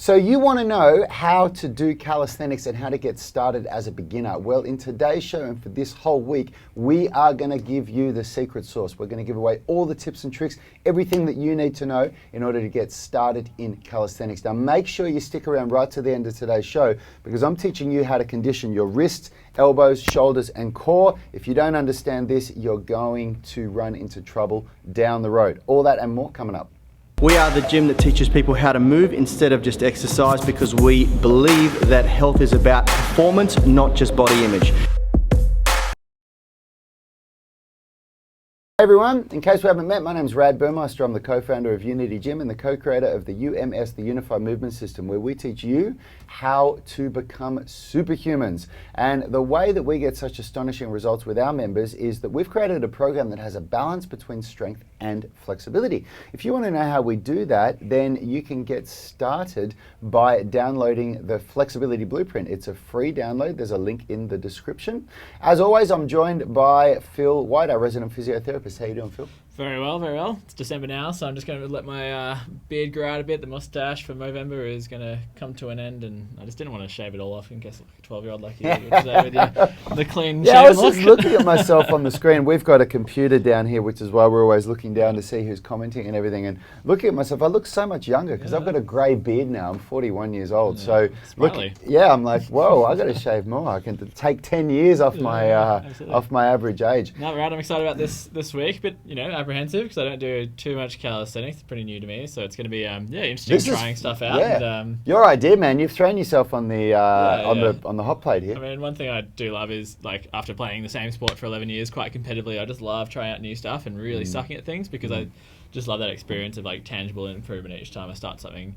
So you want to know how to do calisthenics and how to get started as a beginner. Well, in today's show and for this whole week, we are going to give you the secret sauce. We're going to give away all the tips and tricks, everything that you need to know in order to get started in calisthenics. Now, make sure you stick around right to the end of today's show because I'm teaching you how to condition your wrists, elbows, shoulders, and core. If you don't understand this, you're going to run into trouble down the road. All that and more coming up. We are the gym that teaches people how to move instead of just exercise because we believe that health is about performance, not just body image. Hey everyone, in case we haven't met, my name's Rad Burmeister. I'm the co-founder of Unity Gym and the co-creator of the UMS, the Unified Movement System, where we teach you how to become superhumans. And the way that we get such astonishing results with our members is that we've created a program that has a balance between strength and flexibility. If you want to know how we do that, then you can get started by downloading the Flexibility Blueprint. It's a free download. There's a link in the description. As always, I'm joined by Phil White, our resident physiotherapist. How you doing, Phil? Very well, very well. It's December now, so I'm just going to let my beard grow out a bit. The mustache for Movember is going to come to an end, and I just didn't want to shave it all off in case like a 12-year-old like you would say with the clean Yeah, I was look. just looking at myself on the screen. We've got a computer down here, which is why we're always looking down to see who's commenting and everything. And looking at myself, I look so much younger because I've got a grey beard now. I'm 41 years old. So, I'm like, whoa, I got to shave more. I can take 10 years off my average age. No, right. I'm excited about this week, but apprehensive because I don't do too much calisthenics. It's pretty new to me, so it's going to be interesting trying stuff out. Yeah. Your idea, man. You've thrown yourself on the on the hot plate here. I mean, one thing I do love is like after playing the same sport for 11 years quite competitively, I just love trying out new stuff and really sucking at things because I just love that experience of like tangible improvement each time I start something,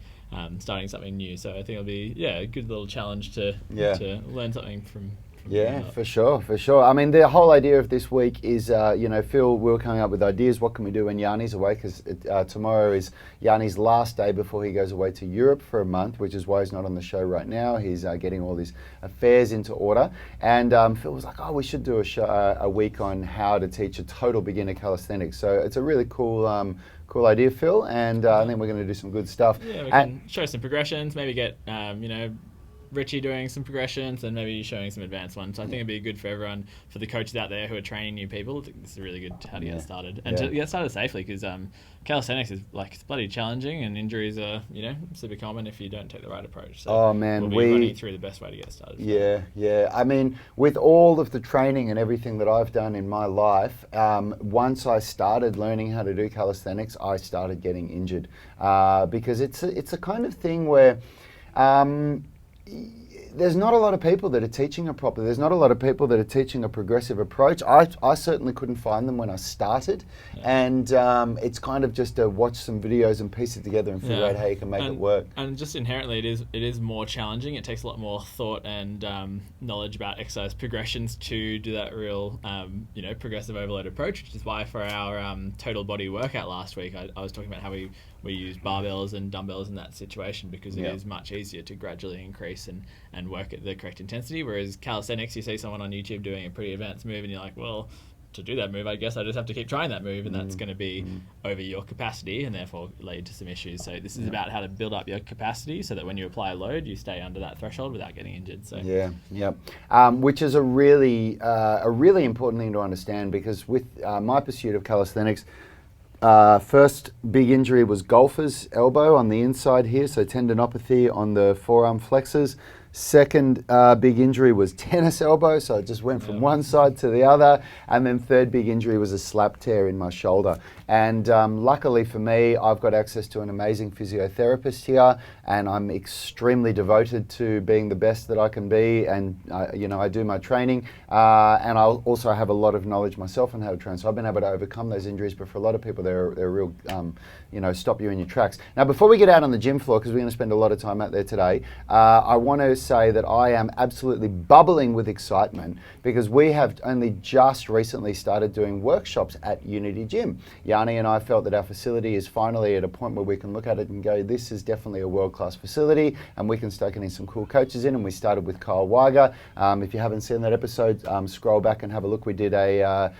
starting something new. So I think it'll be a good little challenge to learn something from. Yeah, for sure. I mean, the whole idea of this week is, Phil, we were coming up with ideas. What can we do when Yanni's away? Because tomorrow is Yanni's last day before he goes away to Europe for a month, which is why he's not on the show right now. He's getting all his affairs into order. And Phil was like, we should do a week on how to teach a total beginner calisthenics. So it's a really cool idea, Phil, and I think we're going to do some good stuff. Yeah, we can show some progressions, maybe get, Richie doing some progressions and maybe showing some advanced ones. So I think it'd be good for everyone, for the coaches out there who are training new people. I think this is really good how to get started and to get started safely because calisthenics is it's bloody challenging and injuries are super common if you don't take the right approach. So we'll be running through the best way to get started. Yeah. I mean, with all of the training and everything that I've done in my life, once I started learning how to do calisthenics, I started getting injured because it's a kind of thing where. There's not a lot of people that are teaching it properly. There's not a lot of people that are teaching a progressive approach. I certainly couldn't find them when I started. And it's kind of just to watch some videos and piece it together and figure out how you can make it work. And just inherently it is more challenging. It takes a lot more thought and knowledge about exercise progressions to do that real progressive overload approach, which is why for our total body workout last week, I was talking about how we use barbells and dumbbells in that situation because it is much easier to gradually increase and work at the correct intensity. Whereas calisthenics, you see someone on YouTube doing a pretty advanced move and you're like, well, to do that move, I guess I just have to keep trying that move and that's going to be over your capacity and therefore lead to some issues. So this is about how to build up your capacity so that when you apply a load, you stay under that threshold without getting injured. So which is a really important thing to understand because with my pursuit of calisthenics, first big injury was golfer's elbow on the inside here, so tendinopathy on the forearm flexors. Second big injury was tennis elbow, so it just went from one side to the other. And then third big injury was a slap tear in my shoulder. And luckily for me, I've got access to an amazing physiotherapist here, and I'm extremely devoted to being the best that I can be. And I do my training, and I also have a lot of knowledge myself on how to train. So I've been able to overcome those injuries, but for a lot of people, they're real, stop you in your tracks. Now, before we get out on the gym floor, because we're going to spend a lot of time out there today, I want to just say that I am absolutely bubbling with excitement because we have only just recently started doing workshops at Unity Gym. Yanni and I felt that our facility is finally at a point where we can look at it and go, this is definitely a world-class facility, and we can start getting some cool coaches in. And we started with Kyle Weiger. If you haven't seen that episode, scroll back and have a look. We did a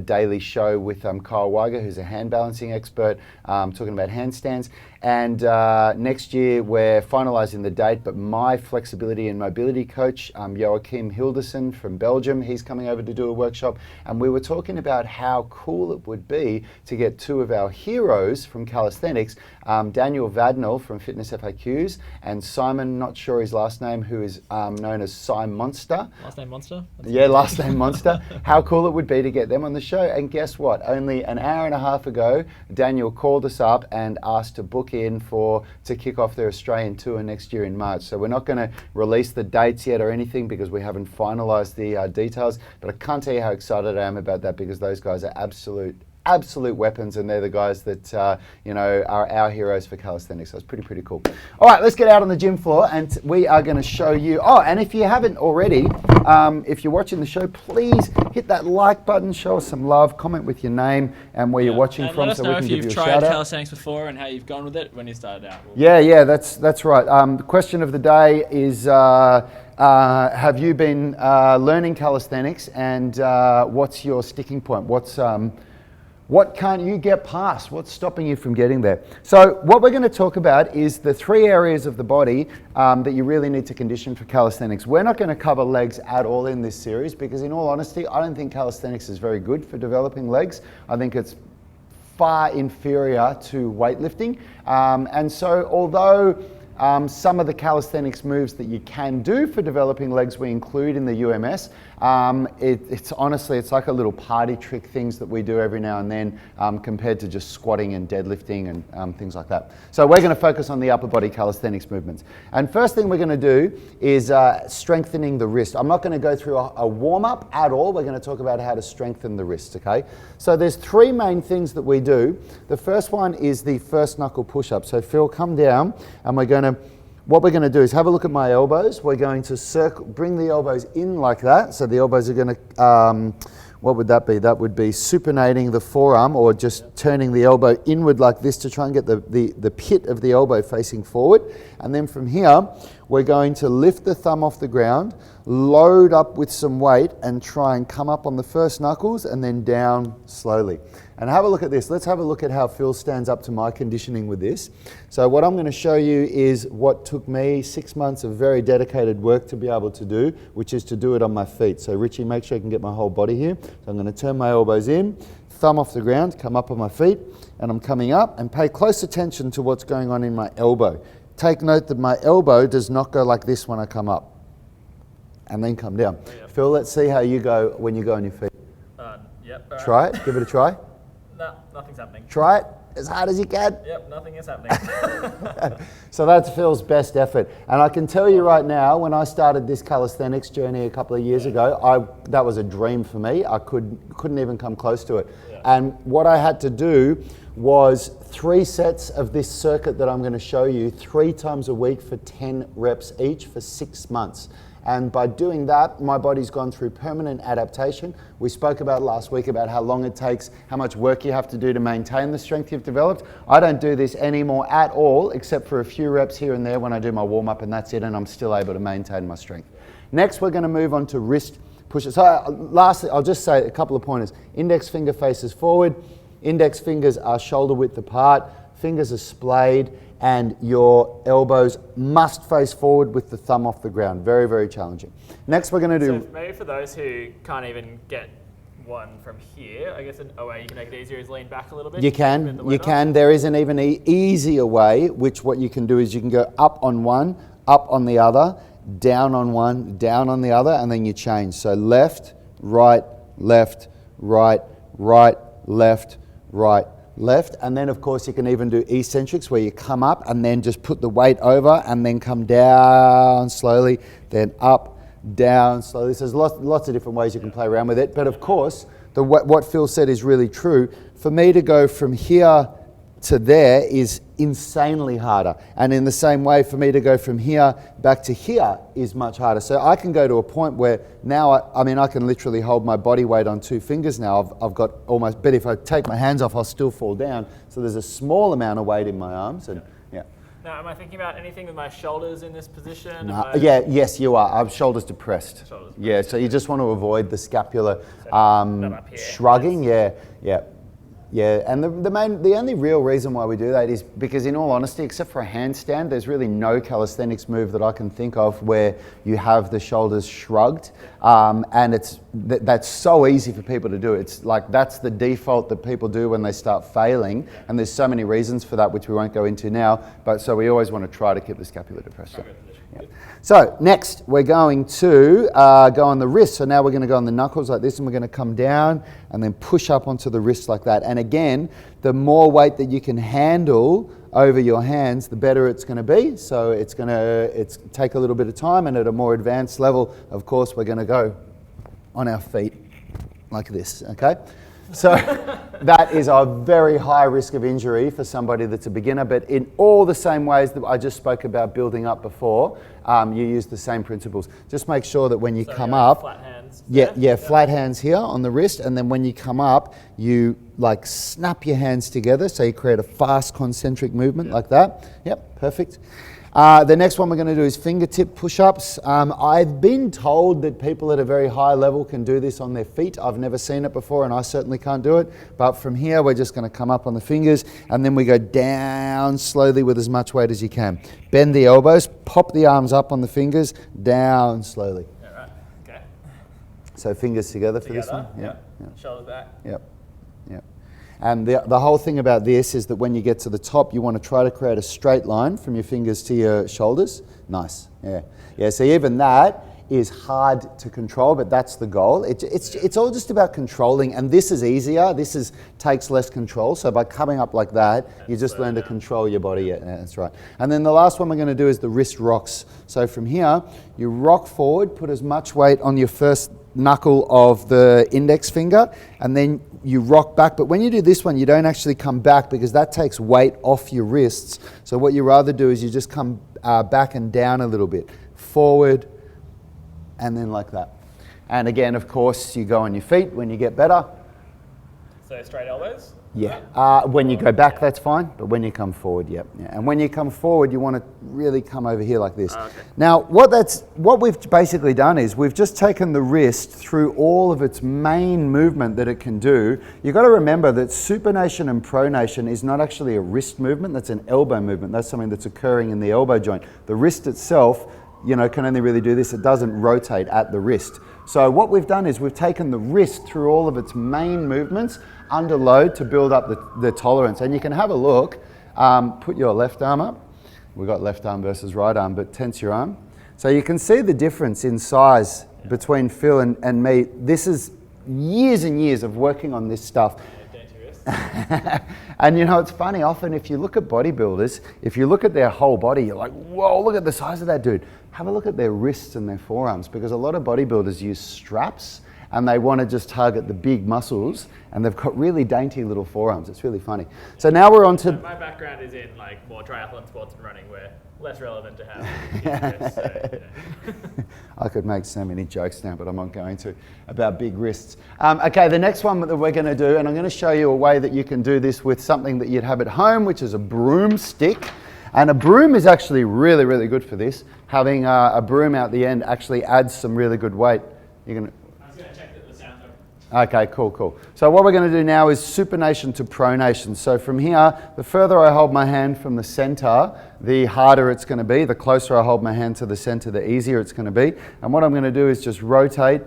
daily show with Kyle Weiger, who's a hand balancing expert, talking about handstands. And next year we're finalising the date, but my flexibility and mobility coach, Joachim Hilderson from Belgium, he's coming over to do a workshop. And we were talking about how cool it would be to get two of our heroes from calisthenics, Daniel Vadnal from Fitness FAQs, and Simon, not sure his last name, who is known as Cy Monster. Last name Monster? Last name Monster. How cool it would be to get them on the show. And guess what? Only an hour and a half ago, Daniel called us up and asked to book in to kick off their Australian tour next year in March. So we're not going to release the dates yet or anything because we haven't finalised the details, but I can't tell you how excited I am about that because those guys are absolute weapons, and they're the guys that are our heroes for calisthenics. So it's pretty cool. All right, let's get out on the gym floor, and we are going to show you. Oh, and if you haven't already, if you're watching the show, please hit that like button, show us some love, comment with your name and where you're watching and from, let us so know we can if give you a you've shout tried out. calisthenics before and how you've gone with it when you started out. Yeah, that's right. The question of the day is, have you been learning calisthenics, and what's your sticking point? What can't you get past? What's stopping you from getting there? So what we're going to talk about is the three areas of the body that you really need to condition for calisthenics. We're not going to cover legs at all in this series because, in all honesty, I don't think calisthenics is very good for developing legs. I think it's far inferior to weightlifting. And so although some of the calisthenics moves that you can do for developing legs we include in the UMS. It's honestly, it's like a little party trick things that we do every now and then compared to just squatting and deadlifting and things like that. So we're going to focus on the upper body calisthenics movements. And first thing we're going to do is strengthening the wrist. I'm not going to go through a warm-up at all. We're going to talk about how to strengthen the wrist, okay? So there's three main things that we do. The first one is the first knuckle push-up. So Phil, come down, and what we're going to do is have a look at my elbows. We're going to bring the elbows in like that. So the elbows are going to, what would that be? That would be supinating the forearm, or just turning the elbow inward like this to try and get the pit of the elbow facing forward. And then from here, we're going to lift the thumb off the ground, load up with some weight, and try and come up on the first knuckles and then down slowly. And have a look at this. Let's have a look at how Phil stands up to my conditioning with this. So what I'm going to show you is what took me 6 months of very dedicated work to be able to do, which is to do it on my feet. So Richie, make sure you can get my whole body here. So I'm going to turn my elbows in, thumb off the ground, come up on my feet, and I'm coming up, and pay close attention to what's going on in my elbow. Take note that my elbow does not go like this when I come up, and then come down. Yeah. Phil, let's see how you go when you go on your feet. Yep. Right. Try it. Give it a try. No, nothing's happening. Try it as hard as you can. Yep, nothing is happening. So that's Phil's best effort. And I can tell you right now, when I started this calisthenics journey a couple of years ago, that was a dream for me. I couldn't even come close to it. Yeah. And what I had to do was 3 sets of this circuit that I'm going to show you 3 times a week for 10 reps each for 6 months. And by doing that, my body's gone through permanent adaptation. We spoke about last week about how long it takes, how much work you have to do to maintain the strength you've developed. I don't do this anymore at all, except for a few reps here and there when I do my warm-up, and that's it, and I'm still able to maintain my strength. Next, we're going to move on to wrist pushes. So lastly, I'll just say a couple of pointers. Index finger faces forward. Index fingers are shoulder width apart. Fingers are splayed. And your elbows must face forward with the thumb off the ground. Very, very challenging. Next, we're going to do... So maybe for those who can't even get one from here, I guess a way you can make it easier is lean back a little bit. You can. There is an even easier way, which what you can do is you can go up on one, up on the other, down on one, down on the other, and then you change. So left, right, left, right, right, left, right, left. And then of course you can even do eccentrics where you come up and then just put the weight over and then come down slowly, then up, down slowly. So there's lots of different ways you can play around with it. But of course, what Phil said is really true. For me to go from here to there is insanely harder. And in the same way, for me to go from here back to here is much harder. So I can go to a point where now, I can literally hold my body weight on 2 fingers now. I've got almost, but if I take my hands off, I'll still fall down. So there's a small amount of weight in my arms. And yeah. Now, am I thinking about anything with my shoulders in this position? Yes, you are. Our shoulders depressed. Shoulders Yeah, so you just want to avoid the scapular up here. shrugging. Yeah, and the only real reason why we do that is because, in all honesty, except for a handstand, there's really no calisthenics move that I can think of where you have the shoulders shrugged, and that's so easy for people to do. It's like that's the default that people do when they start failing, and there's so many reasons for that which we won't go into now. But so we always want to try to keep the scapula depressed. Yeah. So next we're going to go on the wrist. So now we're going to go on the knuckles like this, and we're going to come down and then push up onto the wrist like that. And again, the more weight that you can handle over your hands, the better it's going to be. So it's take a little bit of time, and at a more advanced level, of course, we're going to go on our feet like this, okay? So that is a very high risk of injury for somebody that's a beginner, but in all the same ways that I just spoke about building up before, you use the same principles. Just make sure that when you come up, flat hands. Flat hands here on the wrist, and then when you come up, you like snap your hands together so you create a fast concentric movement like that. Yep, perfect. The next one we're going to do is fingertip push-ups. I've been told that people at a very high level can do this on their feet. I've never seen it before, and I certainly can't do it. But from here, we're just going to come up on the fingers, and then we go down slowly with as much weight as you can. Bend the elbows, pop the arms up on the fingers, down slowly. Yeah, right. Okay. So fingers together for this one. Yeah. Shoulders back. Yep. And the whole thing about this is that when you get to the top, you want to try to create a straight line from your fingers to your shoulders. Nice, yeah. So even that is hard to control, but that's the goal. It's all just about controlling, and this is easier. Takes less control. So by coming up like that, you just learn to control your body. Yeah, that's right. And then the last one we're going to do is the wrist rocks. So from here, you rock forward, put as much weight on your first knuckle of the index finger, and then you rock back. But when you do this one, you don't actually come back because that takes weight off your wrists. So what you rather do is you just come back and down a little bit, forward, and then like that. And again, of course, you go on your feet when you get better. So straight elbows? Yeah. When you go back, that's fine. But when you come forward, yeah. And when you come forward, you want to really come over here like this. Okay. Now, what we've basically done is we've just taken the wrist through all of its main movement that it can do. You've got to remember that supination and pronation is not actually a wrist movement. That's an elbow movement. That's something that's occurring in the elbow joint. The wrist itself, can only really do this. It doesn't rotate at the wrist. So what we've done is we've taken the wrist through all of its main movements under load to build up the tolerance. And you can have a look, put your left arm up. We've got left arm versus right arm, but tense your arm. So you can see the difference in size between Phil and me. This is years and years of working on this stuff. And it's funny, often if you look at bodybuilders, if you look at their whole body, you're like, whoa, look at the size of that dude. Have a look at their wrists and their forearms, because a lot of bodybuilders use straps and they want to just target the big muscles, and they've got really dainty little forearms. It's really funny. So now we're on to... My background is in more triathlon sports and running, where less relevant to have wrists, so, I could make so many jokes now, but I'm not going to, about big wrists. Okay, the next one that we're going to do, and I'm going to show you a way that you can do this with something that you'd have at home, which is a broomstick. And a broom is actually really, really good for this. Having a broom out the end actually adds some really good weight. I was going to check that the sound's okay. Okay, cool. So what we're going to do now is supination to pronation. So from here, the further I hold my hand from the center, the harder it's going to be. The closer I hold my hand to the center, the easier it's going to be. And what I'm going to do is just rotate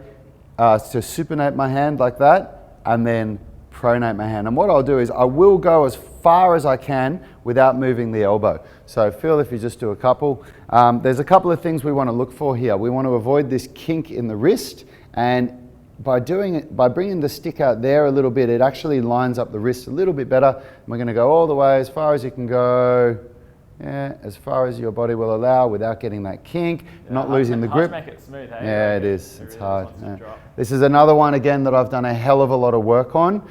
to supinate my hand like that, and then pronate my hand. And what I'll do is I will go as far as I can without moving the elbow. So Phil, if you just do a couple, there's a couple of things we want to look for here. We want to avoid this kink in the wrist, and by bringing the stick out there a little bit, it actually lines up the wrist a little bit better. And we're going to go all the way as far as you can go Yeah, as far as your body will allow without getting that kink, not losing the grip. Hard to make it smooth, hey? Yeah, Like it is. It's really hard. wants to Yeah. drop. This is another one again that I've done a hell of a lot of work on.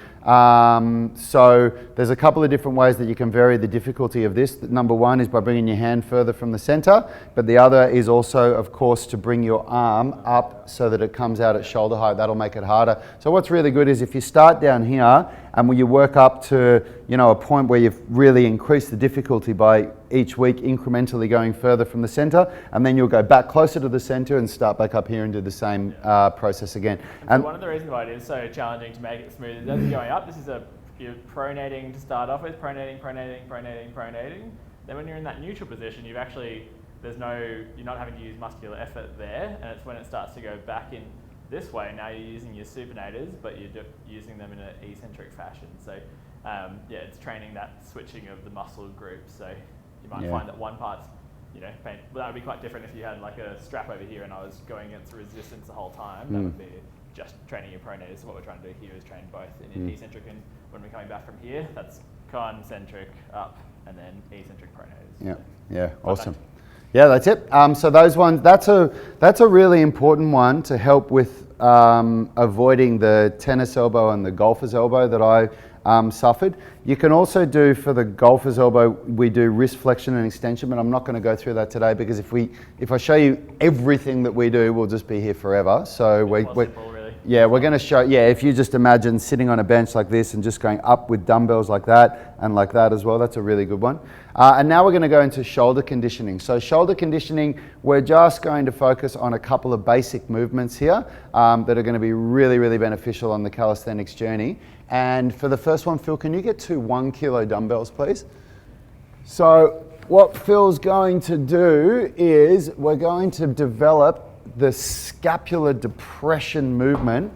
So there's a couple of different ways that you can vary the difficulty of this. Number one is by bringing your hand further from the center, but the other is also, of course, to bring your arm up so that it comes out at shoulder height. That'll make it harder. So what's really good is if you start down here and when you work up to, you know, a point where you've really increased the difficulty by each week incrementally going further from the center, and then you'll go back closer to the center and start back up here and do the same process again. And so one of the reasons why it is so challenging to make it smooth is as you're going up, this is you're pronating to start off with, pronating. Then when you're in that neutral position, you've actually, you're not having to use muscular effort there, and it's when it starts to go back in this way, now you're using your supinators, but you're using them in an eccentric fashion. So yeah, it's training that switching of the muscle groups. So you might find that one part's, you know, pain. Well, that would be quite different if you had like a strap over here and I was going against resistance the whole time. That would be just training your pronators. So what we're trying to do here is train both in eccentric, and when we're coming back from here, that's concentric up and then eccentric pronators. Yeah, yeah, awesome. Yeah, that's it. So those ones, that's a really important one to help with avoiding the tennis elbow and the golfer's elbow that I suffered. You can also do, for the golfer's elbow, we do wrist flexion and extension, but I'm not going to go through that today because if I show you everything that we do, we'll just be here forever. So we're going to show, if you just imagine sitting on a bench like this and just going up with dumbbells like that and like that as well, that's a really good one. And now we're going to go into shoulder conditioning. So shoulder conditioning, we're just going to focus on a couple of basic movements here that are going to be really, really beneficial on the calisthenics journey. And for the first one, Phil, can you get 2 1 kilo dumbbells, please? So what Phil's going to do is we're going to develop the scapular depression movement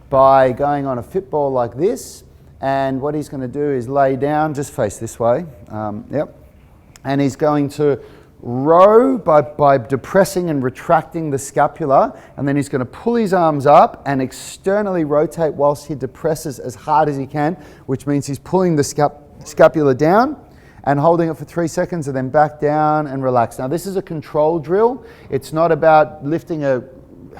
by going on a fit ball like this. And what he's going to do is lay down, just face this way. And he's going to row by depressing and retracting the scapula, and then he's going to pull his arms up and externally rotate whilst he depresses as hard as he can, which means he's pulling the scapula down and holding it for 3 seconds and then back down and relax. Now this is a control drill. It's not about lifting a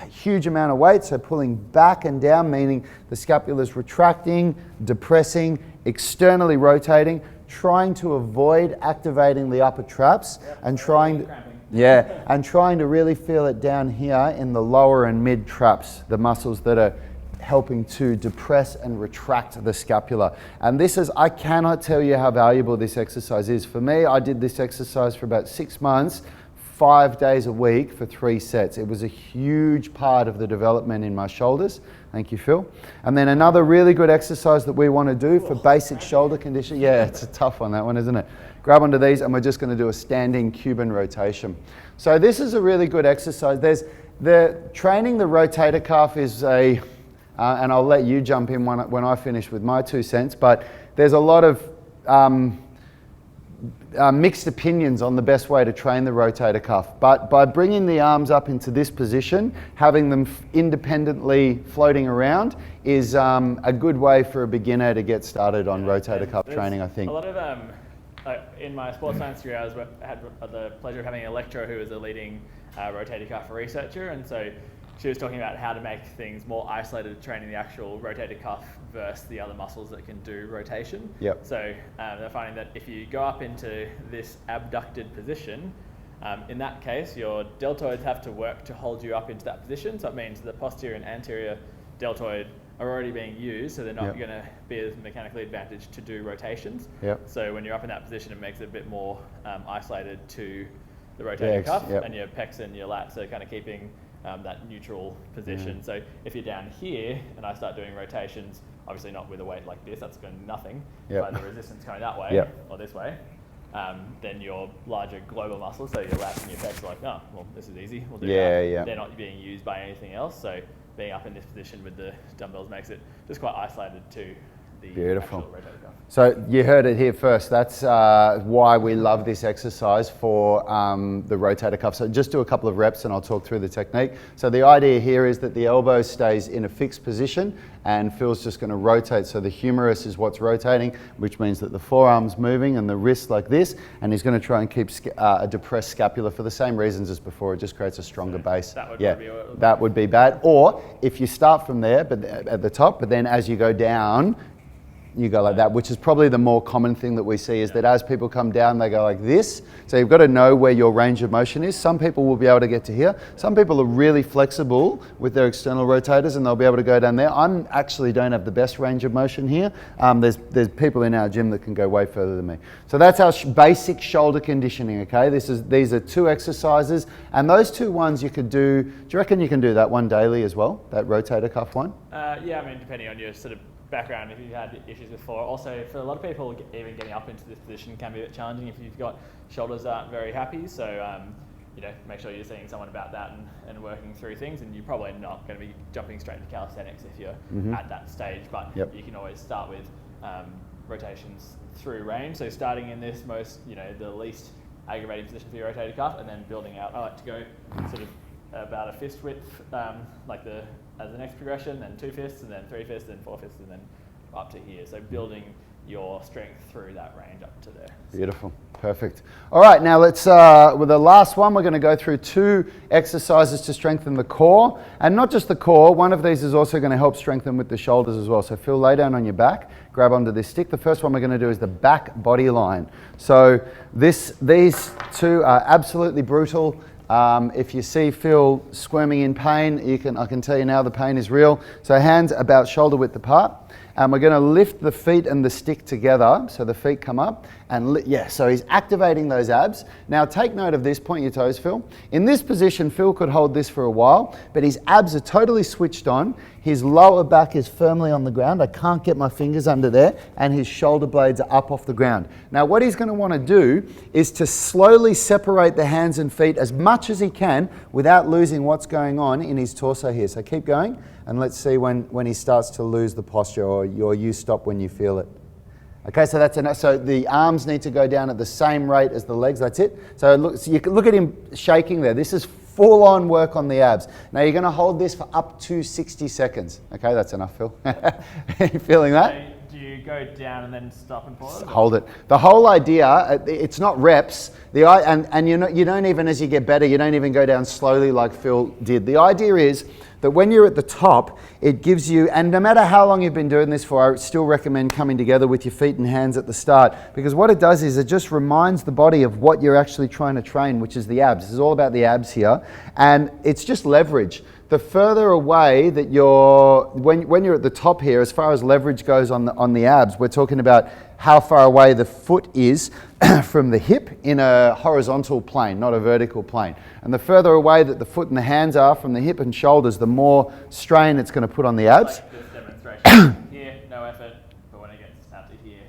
huge amount of weight, so pulling back and down, meaning the scapula is retracting, depressing, externally rotating, trying to avoid activating the upper traps and trying to really feel it down here in the lower and mid traps, the muscles that are helping to depress and retract the scapula. And this is, I cannot tell you how valuable this exercise is. For me, I did this exercise for about 6 months, 5 days a week for 3 sets. It was a huge part of the development in my shoulders. Thank you, Phil. And then another really good exercise that we want to do for basic shoulder condition. Yeah, it's a tough one, that one, isn't it? Grab onto these and we're just going to do a standing Cuban rotation. So this is a really good exercise. Training the rotator cuff is and I'll let you jump in when I finish with my 2 cents, but there's a lot of mixed opinions on the best way to train the rotator cuff. But by bringing the arms up into this position, having them independently floating around is a good way for a beginner to get started on rotator cuff training, I think. A lot of, in my sports science degree, I had the pleasure of having a lecturer who was a leading rotator cuff researcher, and so she was talking about how to make things more isolated, training the actual rotator cuff versus the other muscles that can do rotation. Yep. So they're finding that if you go up into this abducted position, in that case, your deltoids have to work to hold you up into that position. So it means the posterior and anterior deltoid are already being used, so they're not going to be as mechanically advantaged to do rotations. Yep. So when you're up in that position, it makes it a bit more isolated to the rotator cuff, and your pecs and your lats are kind of keeping that neutral position. So if you're down here and I start doing rotations, obviously not with a weight like this, that's going to nothing, but the resistance going that way or this way, then your larger global muscles, so your lats and your pecs are like, oh, well, this is easy, we'll do that. They're not being used by anything else, so being up in this position with the dumbbells makes it just quite isolated to the Beautiful. actual rotator cuff. So you heard it here first. That's why we love this exercise for the rotator cuff. So just do a couple of reps and I'll talk through the technique. So the idea here is that the elbow stays in a fixed position and Phil's just going to rotate. So the humerus is what's rotating, which means that the forearm's moving and the wrist like this, and he's going to try and keep a depressed scapula for the same reasons as before. It just creates a stronger base. That would that would be bad. Or if you start from there, but at the top, but then as you go down, you go like that, which is probably the more common thing that we see, is that as people come down, they go like this. So you've got to know where your range of motion is. Some people will be able to get to here. Some people are really flexible with their external rotators and they'll be able to go down there. I actually don't have the best range of motion here. There's people in our gym that can go way further than me. So that's our basic shoulder conditioning, okay? These are 2 exercises, and those 2 ones you could do you reckon you can do that one daily as well, that rotator cuff one? Yeah, I mean, depending on your sort of background, if you've had issues before. Also, for a lot of people, even getting up into this position can be a bit challenging if you've got shoulders that aren't very happy. So, make sure you're seeing someone about that and working through things. And you're probably not going to be jumping straight into calisthenics if you're at that stage. But you can always start with rotations through range. So starting in this the least aggravating position for your rotator cuff, and then building out. I like to go sort of about a fist width, as the next progression, then 2 fists, and then 3 fists, then 4 fists, and then up to here. So building your strength through that range up to there. Beautiful, perfect. All right, now let's, with the last one, we're going to go through 2 exercises to strengthen the core. And not just the core, one of these is also going to help strengthen with the shoulders as well. So Phil, lay down on your back, grab onto this stick. The first one we're going to do is the back body line. So these 2 are absolutely brutal. If you see Phil squirming in pain, I can tell you now the pain is real. So hands about shoulder width apart. And we're going to lift the feet and the stick together. So the feet come up and so he's activating those abs. Now take note of this, point your toes, Phil. In this position, Phil could hold this for a while, but his abs are totally switched on. His lower back is firmly on the ground. I can't get my fingers under there, and his shoulder blades are up off the ground. Now what he's going to want to do is to slowly separate the hands and feet as much as he can without losing what's going on in his torso here. So keep going, and let's see when he starts to lose the posture, or you stop when you feel it. Okay, so that's enough. So the arms need to go down at the same rate as the legs. That's it. So you can look at him shaking there. This is full on work on the abs. Now you're going to hold this for up to 60 seconds. Okay, that's enough, Phil. You feeling that? Do you go down and then stop and pause? Hold it. The whole idea, it's not reps. And you don't even, as you get better, you don't even go down slowly like Phil did. The idea is that when you're at the top, it gives you, and no matter how long you've been doing this for, I still recommend coming together with your feet and hands at the start, because what it does is it just reminds the body of what you're actually trying to train, which is the abs. This is all about the abs here, and it's just leverage. The further away that when you're at the top here, as far as leverage goes on the abs, we're talking about how far away the foot is from the hip in a horizontal plane, not a vertical plane. And the further away that the foot and the hands are from the hip and shoulders, the more strain it's going to put on the abs. Like this demonstration here, no effort, but when it gets out to here,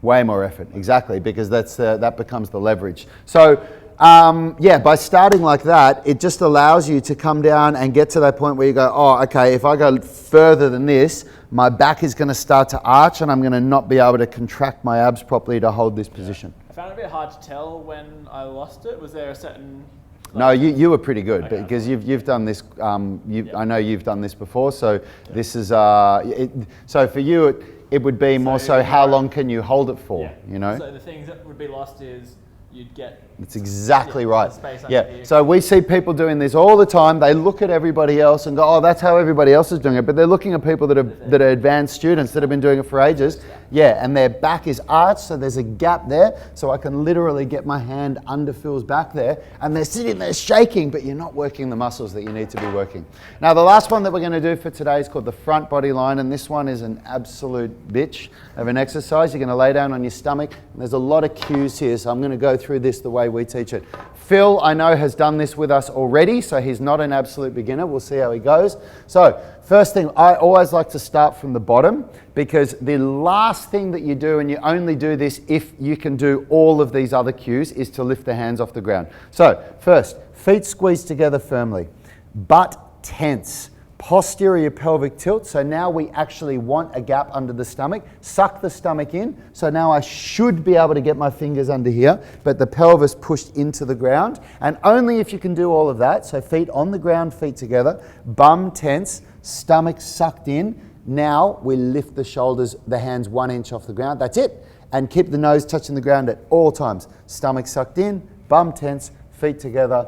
way more effort, exactly, because that becomes the leverage. So by starting like that, it just allows you to come down and get to that point where you go, oh, okay, if I go further than this, my back is going to start to arch and I'm going to not be able to contract my abs properly to hold this position. I found it a bit hard to tell when I lost it. Was there a certain... No, you were pretty good, okay, because you've done this. I know you've done this before, so this is so for you it would be more so how long can you hold it for? You know. So the things that would be lost is you'd get... It's exactly right. Yeah. So we see people doing this all the time. They look at everybody else and go, oh, that's how everybody else is doing it. But they're looking at people that are advanced students that have been doing it for ages. Yeah, and their back is arched, so there's a gap there. So I can literally get my hand under Phil's back there, and they're sitting there shaking, but you're not working the muscles that you need to be working. Now, the last one that we're going to do for today is called the front body line, and this one is an absolute bitch of an exercise. You're going to lay down on your stomach, and there's a lot of cues here, so I'm going to go through this the way we teach it. Phil, I know, has done this with us already, so he's not an absolute beginner. We'll see how he goes. So, first thing, I always like to start from the bottom, because the last thing that you do, and you only do this if you can do all of these other cues, is to lift the hands off the ground. So, first, feet squeezed together firmly, butt tense, posterior pelvic tilt. So now we actually want a gap under the stomach. Suck the stomach in. So now I should be able to get my fingers under here, but the pelvis pushed into the ground. And only if you can do all of that, so feet on the ground, feet together, bum tense, stomach sucked in. Now we lift the shoulders, the hands 1 inch off the ground. That's it. And keep the nose touching the ground at all times. Stomach sucked in, bum tense, feet together,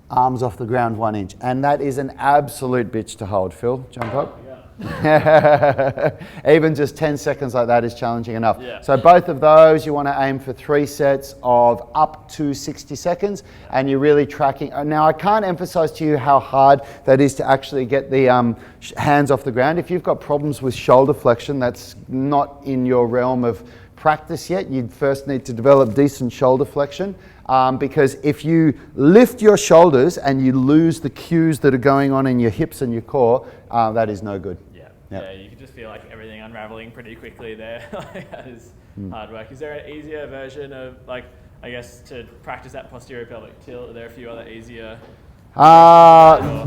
arms off the ground 1 inch. And that is an absolute bitch to hold. Phil, jump up. Yeah. Even just 10 seconds like that is challenging enough. Yeah. So both of those, you want to aim for 3 sets of up to 60 seconds, and you're really tracking. Now, I can't emphasize to you how hard that is to actually get the hands off the ground. If you've got problems with shoulder flexion, that's not in your realm of practice yet. You'd first need to develop decent shoulder flexion. Because if you lift your shoulders and you lose the cues that are going on in your hips and your core, that is no good. Yeah, you can just feel like everything unraveling pretty quickly there. That is hard work. Is there an easier version of, like, I guess, to practice that posterior pelvic tilt? Are there a few other easier?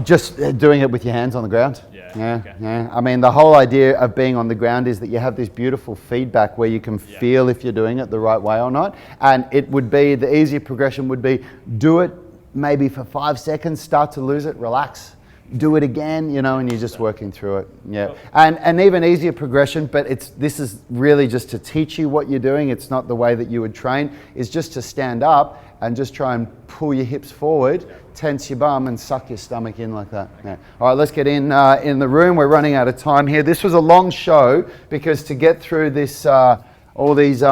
Just doing it with your hands on the ground. Yeah. I mean, the whole idea of being on the ground is that you have this beautiful feedback where you can feel if you're doing it the right way or not. And it would be, the easier progression would be, do it maybe for 5 seconds, start to lose it, relax. Do it again, you know, and you're just working through it. Yeah. And even easier progression, but this is really just to teach you what you're doing. It's not the way that you would train, is just to stand up and just try and pull your hips forward, tense your bum and suck your stomach in like that. Yeah. All right, let's get in the room. We're running out of time here. This was a long show because to get through this, all these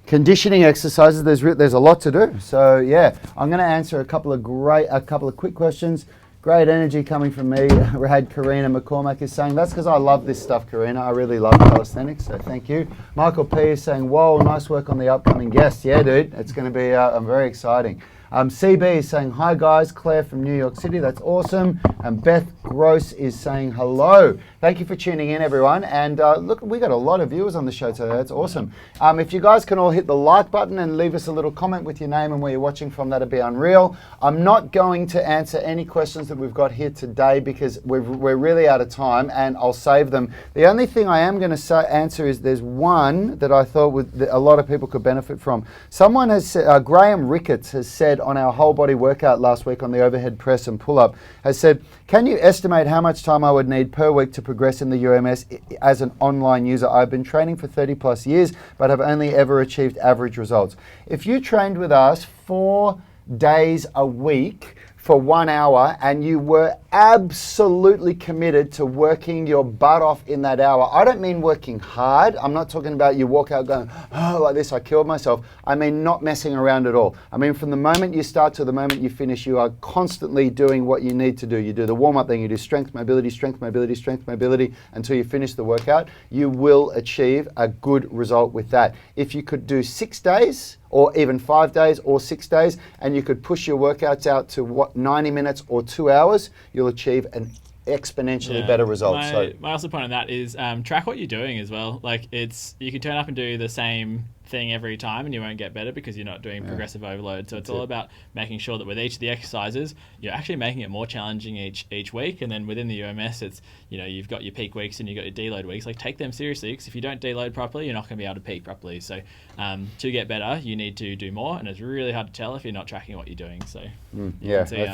conditioning exercises, there's a lot to do. So yeah, I'm going to answer a couple of quick questions. Great energy coming from me. Rad Karina McCormack is saying, that's because I love this stuff, Karina. I really love calisthenics, so thank you. Michael P is saying, whoa, nice work on the upcoming guest. Yeah, dude, it's going to be very exciting. CB is saying, hi guys, Claire from New York City, that's awesome. And Beth Gross is saying hello. Thank you for tuning in, everyone. And look, we got a lot of viewers on the show today, that's awesome. If you guys can all hit the like button and leave us a little comment with your name and where you're watching from, that'd be unreal. I'm not going to answer any questions that we've got here today because we're really out of time, and I'll save them. The only thing I am going to answer is there's one that I thought that a lot of people could benefit from. Someone has said, Graham Ricketts has said on our whole body workout last week on the overhead press and pull-up, has said, can you estimate how much time I would need per week to progress in the UMS as an online user? I've been training for 30 plus years, but have only ever achieved average results. If you trained with us 4 days a week for 1 hour and you were absolutely committed to working your butt off in that hour. I don't mean working hard. I'm not talking about you walk out going, oh, like this, I killed myself. I mean not messing around at all. I mean from the moment you start to the moment you finish, you are constantly doing what you need to do. You do the warm-up, then you do strength, mobility, strength, mobility, strength, mobility until you finish the workout. You will achieve a good result with that. If you could do 6 days, or even 5 days or 6 days, and you could push your workouts out to 90 minutes or 2 hours, you'll achieve an exponentially better result. My also point on that is track what you're doing as well. Like you can turn up and do the same thing every time and you won't get better because you're not doing progressive overload. So it's all about making sure that with each of the exercises, you're actually making it more challenging each week. And then within the UMS, it's, you've got your peak weeks and you've got your deload weeks. Like take them seriously, because if you don't deload properly, you're not going to be able to peak properly. So to get better, you need to do more, and it's really hard to tell if you're not tracking what you're doing. So you can see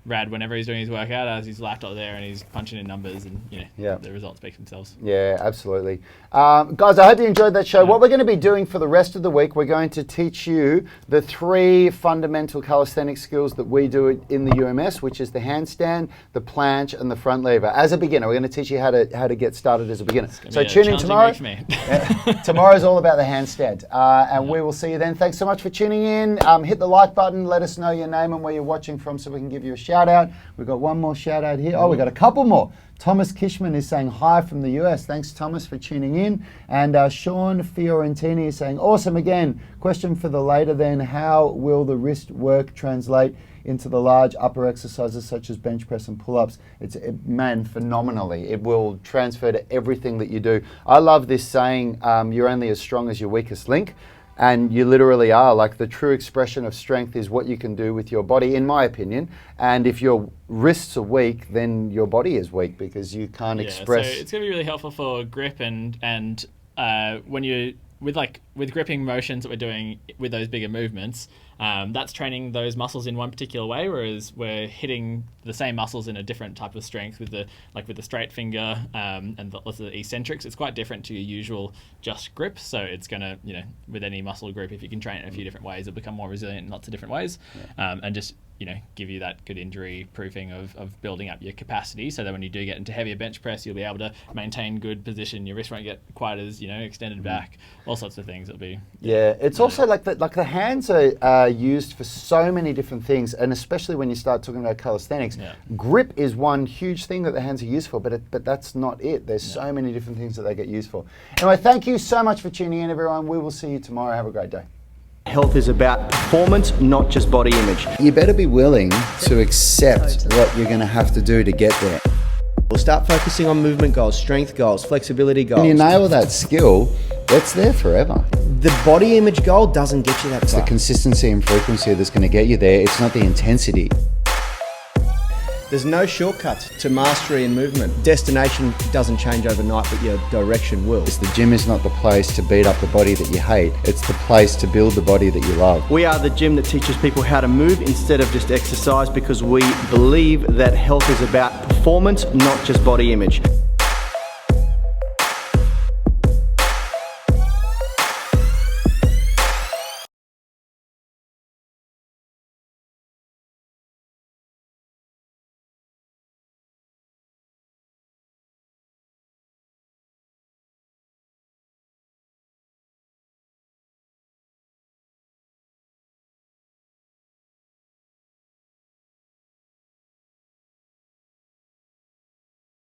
Rad, whenever he's doing his workout, has his laptop there and he's punching in numbers, and the results speak for themselves. Yeah, absolutely. Guys, I hope you enjoyed that show. What we're going to be doing for the rest of the week, we're going to teach you the 3 fundamental calisthenic skills that we do in the UMS, which is the handstand, the planche, and the front lever. As a beginner, we're going to teach you how to get started as a beginner. So tune in tomorrow. Tomorrow's all about the handstand, and we will see you then. Thanks so much for tuning in. Hit the like button. Let us know your name and where you're watching from so we can give you a shout out. We've got one more shout out here. Oh, we got a couple more. Thomas Kishman is saying hi from the US. Thanks, Thomas, for tuning in. And Sean Fiorentini is saying, awesome again. Question for the later then, how will the wrist work translate into the large upper exercises such as bench press and pull-ups? Man, phenomenally. It will transfer to everything that you do. I love this saying, you're only as strong as your weakest link. And you literally are. Like, the true expression of strength is what you can do with your body, in my opinion. And if your wrists are weak, then your body is weak because you can't express. So it's going to be really helpful for grip and when you with gripping motions that we're doing with those bigger movements, that's training those muscles in one particular way, whereas we're hitting the same muscles in a different type of strength with the straight finger and the eccentrics. It's quite different to your usual just grip. So it's going to, with any muscle group, if you can train it in a few different ways, it'll become more resilient in lots of different ways, and just give you that good injury proofing of building up your capacity, so that when you do get into heavier bench press, you'll be able to maintain good position. Your wrist won't get quite as extended back. All sorts of things. It'll be It's also like the hands are used for so many different things, and especially when you start talking about calisthenics, grip is one huge thing that the hands are used for, but that's not it. There's so many different things that they get used for. Anyway, thank you so much for tuning in, everyone. We will see you tomorrow. Have a great day. Health is about performance, not just body image. You better be willing to accept what you're going to have to do to get there. We'll start focusing on movement goals, strength goals, flexibility goals. When you nail that skill, it's there forever. The body image goal doesn't get you that It's far. the consistency and frequency that's going to get you there. It's not the intensity. There's no shortcuts to mastery and movement. Destination doesn't change overnight, but your direction will. The gym is not the place to beat up the body that you hate. It's the place to build the body that you love. We are the gym that teaches people how to move instead of just exercise, because we believe that health is about performance, not just body image.